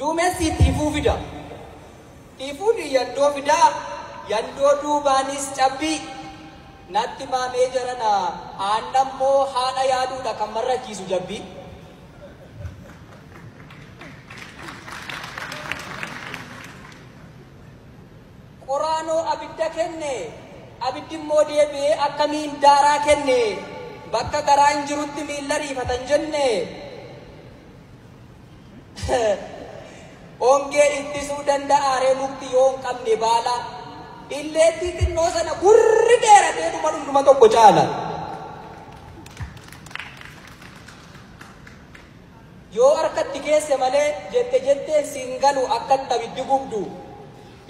duumessi tiifuu fida. Tiifuun yandoo fida yandoo duubaanis cabbii natti maamee jarana aannammoo haadha yaaduudha kan marrachiisu jabbii. Qoraanoo abidda kenne abiddi immoo deebi'ee akkamiin daaraa kenne bakka garaa hin jirutti miilla riifatan jenne. Ongee ittisuu danda'a ree mukti yoo hin qabne baala illeetti xinnoo sana gurri dheeratee dhuma tokko caala. Yoo harkatti keesse malee jetteen siin galu akkatti abiddi gubdu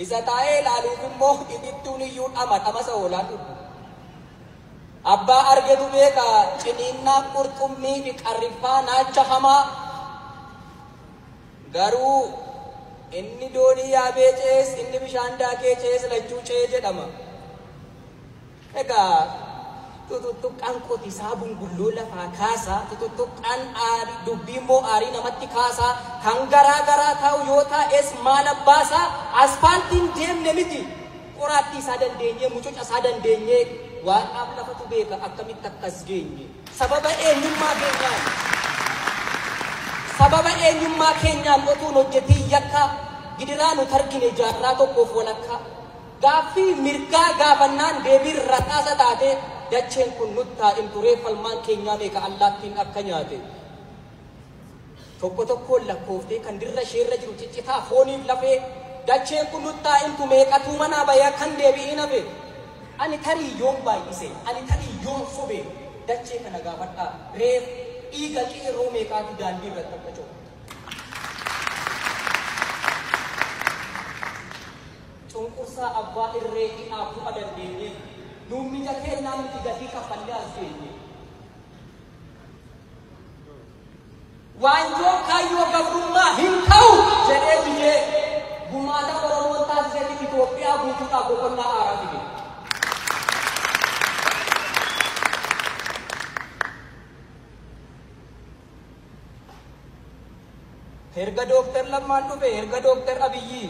isa taa'ee ilaaluuf immoo itittuun iyyuu dhamasa oolaan dhufu. Abbaa argetu beeka ciniinnaa qurxummii fi qarriffaa naacha hamaa garuu inni doonii yaabee cees inni bishaan daakee cees lachuu cee jedhama. Egaa tututtuqqaan qotisaa bungulloo lafaa kaasaa tututtuqqaan aarii dubbii immoo aarii namatti kaasaa kan garaa taa'u yoo taa'es maal abbaasaa asfaaltiin deemne miti qoraattii isaa dandeenye mucuca isaa dandeenye waan dhaaf lafatu beeka akkamitti akkas geenye sababa eenyummaa keenyaan otuun hojjetii yakka gidiraa nu targine jaarraa tokkoof walakka gaaffii mirgaa gaafannaan deebiin raxaasa taate dacheen kun nuttaa imturee falmaan keenyaa meeqa allaattiin akka nyaate tokkoon lakkooftee kan dirra isheerra jiru ciccitaa fooniif lafee dacheen kun nuttaa imtu meeqatuu manaa bayaa kan deebi'ee nafe ani tarii yoon baay'ise ani tarii yoon sobe dachee kana gaafadhaa reef dhiiga qeerroo meeqaatu daandii irratti akka coba. Cunqursaa abbaa irree hidhaa bu'a dandeenye nuumni jakkeennaa miti gatii kaffallee as geenye. Waanjoo kaayyoo gabrummaa hin ta'u jedhee biyyee gumaata Oromoon taasisetti Itoophiyaa guutuudhaaf boqonnaa haaraa fide. Erga Dooktar Lammaan dhufe erga Dooktar Abiyyi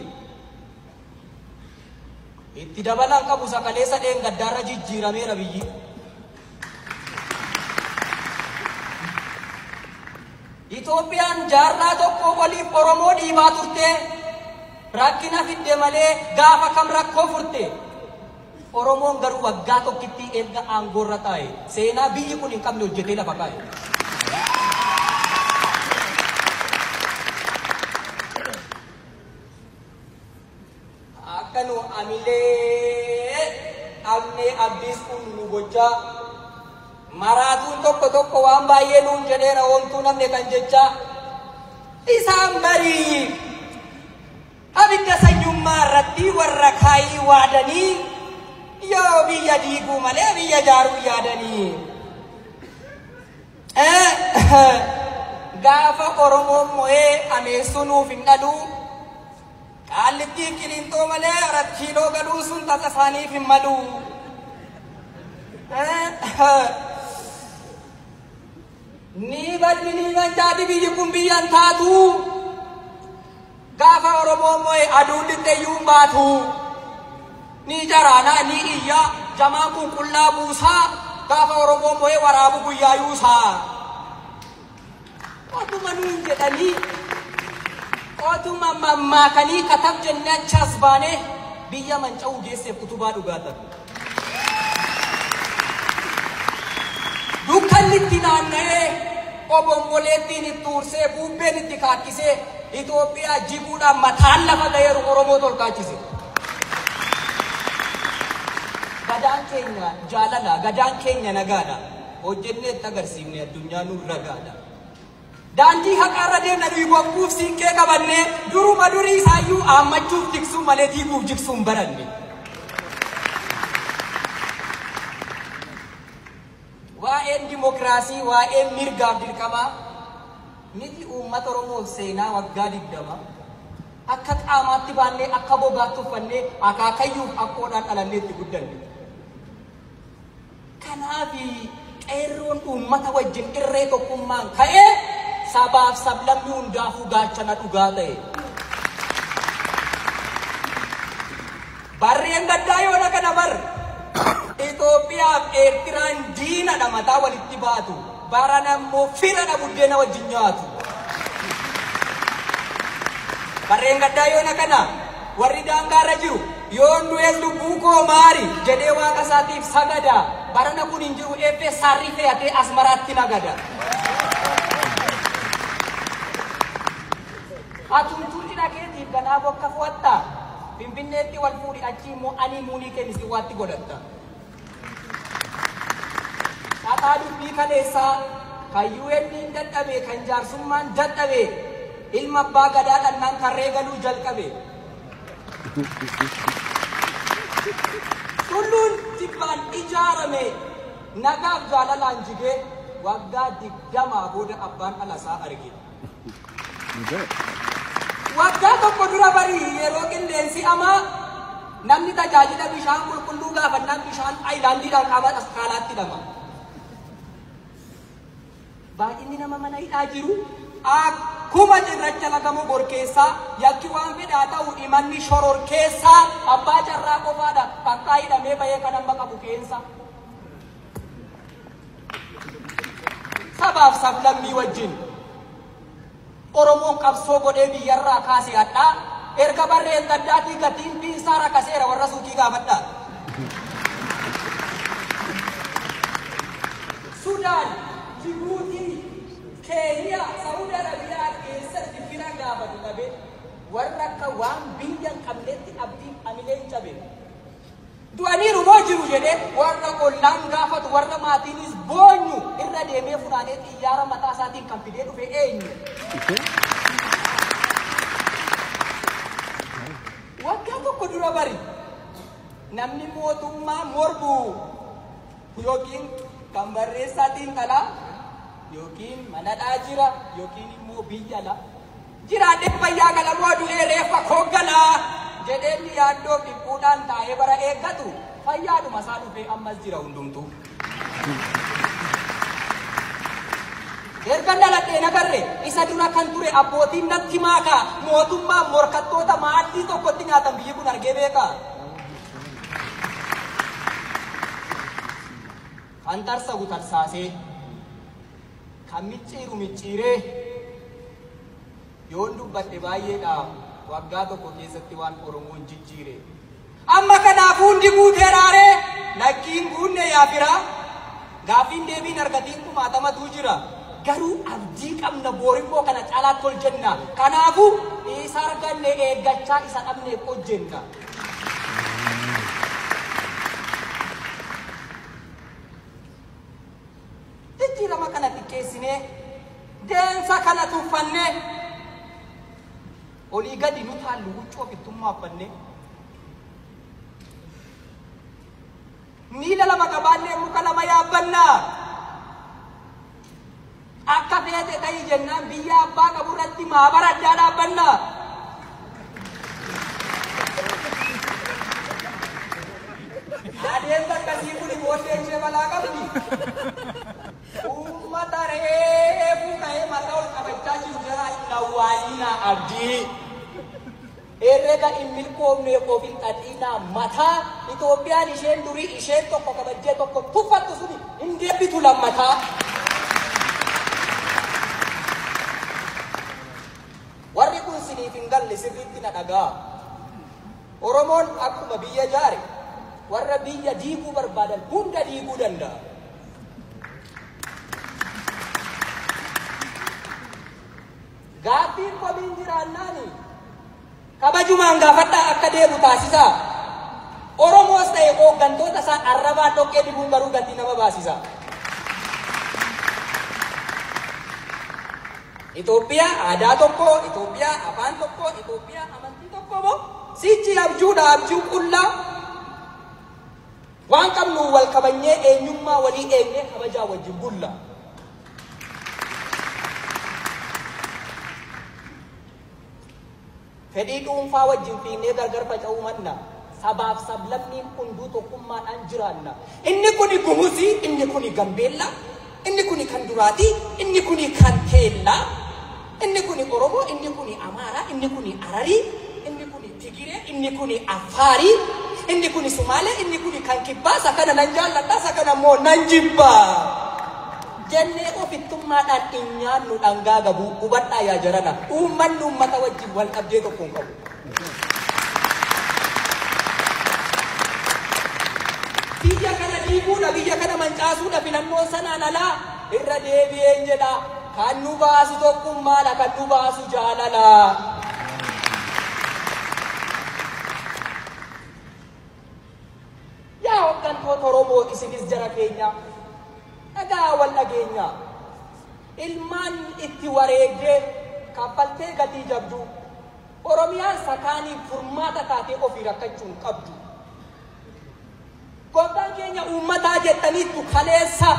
itti dabalaan qabu sakalee sadeen gaddaarra jijjiirameera biyyi. Itoophiyaan jaarraa tokko waliif Oromoo dhiibaa turte rakkina fidde malee gaafa kam rakkoo furte. Oromoon garuu waggaa tokkitti erga aangoorra taa'e seenaa biyyi kun hin qabne hojjetee lafa kaa'e. Akkanu amilee amnee abdiis kun nu gochaa maraatuun tokko waan baay'ee nuun jedheera wantuu namne kan jecha isaan barii abidda sanyummaa irratti warra kaayii waadanii yoo biyya diiguu malee biyya jaaruu yaadanii gaafa Oromoon mo'ee ameessuu nuuf hin dhaluu Qaallitti Qiliinxoo malee Kiiloo galuu sun tasa isaaniif hin malu. Ni badni ni gancaati biyyi kun biyyan taatu. Gaafa Oromoo mo'e aduun lixxeeyyuu hin baatu. Ni jaraana ni iyya jamaan kun qullaa buusaa. Gaafa Oromoo mo'e waraabu guyyaa yuusaa. Waanuma nuun jedhanii Otuma mammaakanii katab jennee achaas baanee biyya manca'uu geesseef utubaa dhugaatan. Dukkanni itti naanna'ee obomboleettiin itti ursee bubbeen itti kaakkisee Itoophiyaa jibuudhaan mataan lafa ga'eeru Oromoo tolkaachise. Gadaan keenya jaalala, gadaan keenya nagaadha. Hojjennee itti agarsiifne addunyaa nurra gaadha. Daandii haqarra deemna nuyi wagguuf siinqee qabannee duruma durii isaayyuu aammachuuf jiksuu malee diiguuf jiksuu hin baranne. Waa'een dimokiraasii, waa'een mirgaaf dirqamaa miti uummata Oromoof seenaa waggaa 20 akka qaamaatti baannee akka bobaatti uffannee akaakayyuuf akkoodhaan dhalannee itti guddanne. Kanaaf qeerroon uummata wajjin irree tokkummaan ka'ee sabaaf sablammii hundaafuu gaachana dhugaa ta'e. barreen gaddaa yoo kana bar Itoophiyaaf Eertiraan diina dhamataa walitti baatu baran ammoo fira buddeena wajjin nyaatu. Barreen gaddaa yoo kana warri daangaarra jiru yoon du'ees lubbuu koo maari jedhee waaqa isaatiif sagada barana kun hin jiru eebbee saarrii fe'atee asmaraatti nagada. Atuntuutti dhageetiif ganaa bokka fo'atta Finfinneetti wal fuudhi achi immoo ani muunii kennisi waatti godhatta. Dhataa dubbii kaleessaa kan UN dadhabe kan jaarsummaan dadhabe ilma abbaa gadaa dhannaan tarree galuu jalqabe. Tulluun tibbaan ijaarame nagaaf jaalalaan jigee waggaa 20 booda abbaan alasaa arge. Waggaa tokko dura barii yeroo qilleensi amaa namni tajaajila bishaan qulqulluu gaafannaan bishaan aayilaandiidhaan qaban askaalaatti dhama. Baay'inni nama mana hidhaa jiru akkuma cirracha lagamu gorkeessaa yakki waan fedhaa ta'u imanni shororkeessaa abbaa carraa qofaadha bakka hidhamee bahee kan amma qabu keessa. Sabaaf sablammii wajjin Oromoon qabsoo godhee biyyarraa kaasee hadhaa erga barreen gaddaatii gatiin biisaa rakaseera warra suuqii gaafadha. Sudaan, Jibuutii, Keeniyaa, Saudi Arabiyaa keessatti fira gaafatu qabe warra akka waan biyyan qabneetti abdiin amileen cabe. Du'aniiru moo jiru jedhee warra ollaan gaafatu warra maatiinis boonyu irra deemee funaanee xiyyaara mataa isaatiin kan fidee dhufe eenyu. Waggaa tokko dura bari namni mootummaa mormu yookiin kan barreessaatiin qalaa yookiin manadhaa jira yookiin immoo biyya la jiraadhee fayyaa galamoo du'ee reeffa kooggalaa jedheenni yaaddoo dhiphuudhaan taa'ee bara eeggatu fayyaadhuma isaa dhufee ammas jira hundumtuu. Erga dhaladhee nagarre isa dura kan ture abbootiin natti maakaa mootummaa morkattoota maaddii tokkotti nyaatan biyyi kun argee beekaa. Kan tarsaa'u tarsaasee kan micciiru micciiree yoon dubbadhe baay'eedha waggaa tokko keessatti waan Oromoon jijjiire. Amma kanaafuu hundi guutee raaree lakkiin guunne yaafiraa gaafiin deebiin argatiin kumaatamatu jira. Garuu abdii qabna boorimmoo kana caalaatti ol jenna. Kanaafuu isa arganne eeggachaa isa dhabne hojjenna. Jijjiirama kana xiqqeessinee deensa kana tuffannee olii gadi nu taallu huccuu ofittummaa uffanne miila lama qabaannee muka lama yaabbannaa. Akka feete ta'ii jennaan biyya abbaa qabu irratti maabara addaa dhaabbannaa. Adeemsa akkasii kun booddee ishee balaa qabdi. Uummata reefuu ka'ee mataa ol qabachaa jiru jala dhawwaaliinaa abdii. Herrega hin milkoomneef of hin xaxiinaa mataa Itoophiyaan isheen durii isheen tokko kabajjee tokko tuffattu suni hin deebitu lammataa. Warri kun siniif hin galle sirriitti na dhagaa. Oromoon akkuma biyya jaare warra biyya diiguu barbaadan hunda diiguu danda'a. Gaaffiin komiin jiraannaani kabajumaan gaafadhaa akka deebu taasisa. Oromoos ta'e hooggantoota isaa arrabaan dhoqqee dibuun garuu gatii nama baasisa. Itoophiyaa aadaa tokko, Itoophiyaa afaan tokko, Itoophiyaa amantii tokko moo sichi abjuudha abjuu qullaa waan qabnu wal kabanyee eenyummaa walii eegnee kabajaa wajjin bulla. Fedhii dhuunfaa wajjin fiinnee gargar faca'uu manna sabaaf sablammiin hunduu tokkummaadhaan jiraanna. Inni kuni Gumuzii, inni kuni Gambeella, inni kuni kan Duraati, inni kuni kan Teellaa. Inni kuni Oromoo, inni kuni Amaaraa, inni kuni Ararii, inni kuni Tigiree, inni kuni Afaarii. inni kun Sumaalee, inni kun kan Kibbaa, isa kana nan jaalladha, isa kana immoo nan jibbaa. Jennee ofittummaadhaan dhinyaan nu dhangaa gabu hubadhaa yaa jarana. Uummanni uummata wajjin wal qabdee tokko hin qabu. Biyya kana diiguudha, biyya kana mancaasuudha, filannoon sanaan alaa irra deebi'een jedha. Kan nu baasu tokkummaadha, kan nu baasu jaalala. Yaa hooggantoota Oromoo isinis jara keenya. Dhagaa wal dhageenya. Ilmaan itti wareegdee kaffaltee gatii jabdu. Oromiyaan sakaanii furmaata taatee ofii rakkachuun qabdu. Gooftaan keenya uummataa jettaniittu kaleessa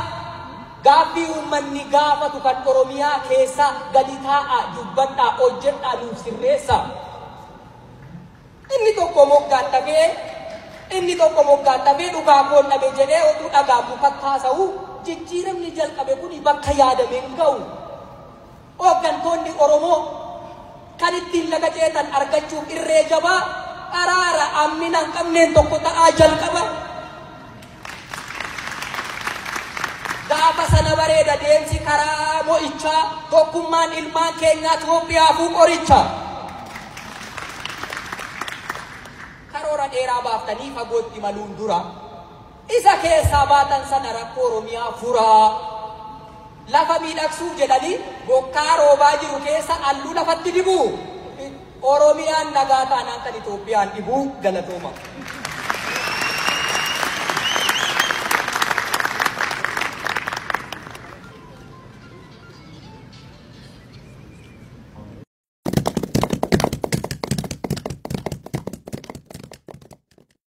gaaffii uummanni gaafatu kan Oromiyaa keessa gadi taa'aa dubbadhaa hojjedhaa nuuf sirreessa. Inni tokko moggaan dhabee dhugaa koon dhabe jedhee oduu dhagaa mukattaasa'u jijjiiramni jalqabe kun bakka yaadame hin ga'u. Hooggantoonni Oromoo kan ittiin laga ceetan argachuuf irree jabaa araara ammina hin qabneen tokko ta'aa jalqaba. Gaafa sana bareeda deemsi karaa mo'ichaa tokkummaan ilmaan keenyaa Itoophiyaafuu qoricha. Karoora dheeraa baaftanii fagootti maluun dura isa keessaa baatan sana rakkoo Oromiyaa furaa. Lafa miidhagsuuf jedhanii bokkaa roobaa jiru keessa halluu lafatti dibuu. Oromiyaan nagaa taanaan kan Itoophiyaan dhibuu galatooma.